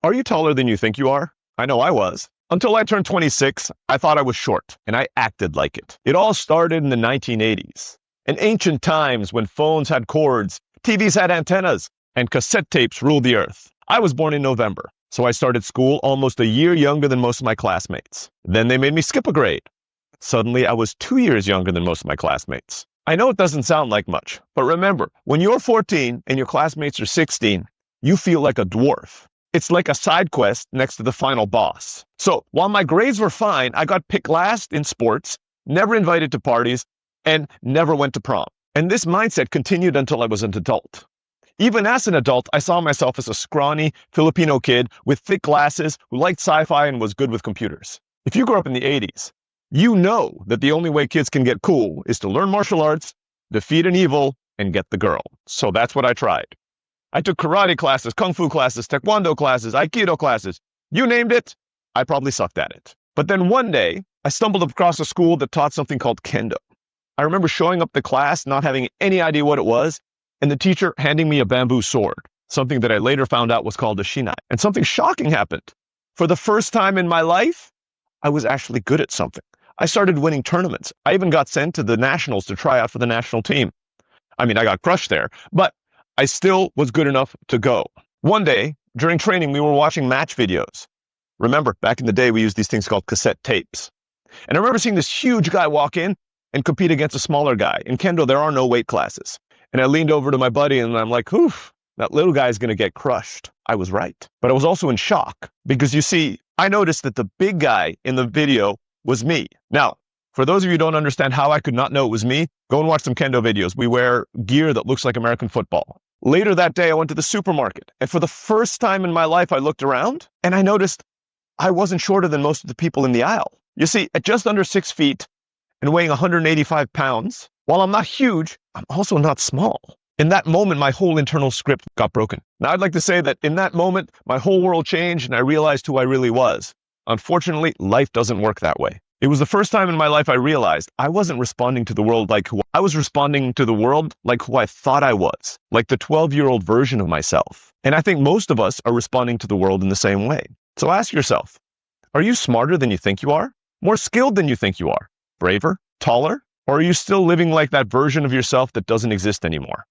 Are you taller than you think you are? I know I was. Until I turned 26, I thought I was short, and I acted like it. It all started in the 1980s. In ancient times when phones had cords, TVs had antennas, and cassette tapes ruled the earth. I was born in November, so I started school almost a year younger than most of my classmates. Then they made me skip a grade. Suddenly, I was 2 years younger than most of my classmates. I know it doesn't sound like much, but remember, when you're 14 and your classmates are 16, you feel like a dwarf. It's like a side quest next to the final boss. So while my grades were fine, I got picked last in sports, never invited to parties, and never went to prom. And this mindset continued until I was an adult. Even as an adult, I saw myself as a scrawny Filipino kid with thick glasses who liked sci-fi and was good with computers. If you grew up in the 80s, you know that the only way kids can get cool is to learn martial arts, defeat an evil, and get the girl. So that's what I tried. I took karate classes, kung fu classes, taekwondo classes, aikido classes. You named it, I probably sucked at it. But then one day, I stumbled across a school that taught something called Kendo. I remember showing up to class, not having any idea what it was, and the teacher handing me a bamboo sword, something that I later found out was called a shinai. And something shocking happened. For the first time in my life, I was actually good at something. I started winning tournaments. I even got sent to the nationals to try out for the national team. I mean, I got crushed there, but I still was good enough to go. One day, during training, we were watching match videos. Remember, back in the day, we used these things called cassette tapes. And I remember seeing this huge guy walk in and compete against a smaller guy. In Kendo, there are no weight classes. And I leaned over to my buddy and I'm like, oof, that little guy's going to get crushed. I was right. But I was also in shock because you see, I noticed that the big guy in the video was me. Now, for those of you who don't understand how I could not know it was me, go and watch some Kendo videos. We wear gear that looks like American football. Later that day, I went to the supermarket. And for the first time in my life, I looked around and I noticed I wasn't shorter than most of the people in the aisle. You see, at just under 6 feet and weighing 185 pounds, while I'm not huge, I'm also not small. In that moment, my whole internal script got broken. Now, I'd like to say that in that moment, my whole world changed and I realized who I really was. Unfortunately, life doesn't work that way. It was the first time in my life I realized I wasn't responding to the world like who I was responding to the world like who I thought I was, like the 12-year-old version of myself. And I think most of us are responding to the world in the same way. So ask yourself, are you smarter than you think you are? More skilled than you think you are? Braver? Taller? Or are you still living like that version of yourself that doesn't exist anymore?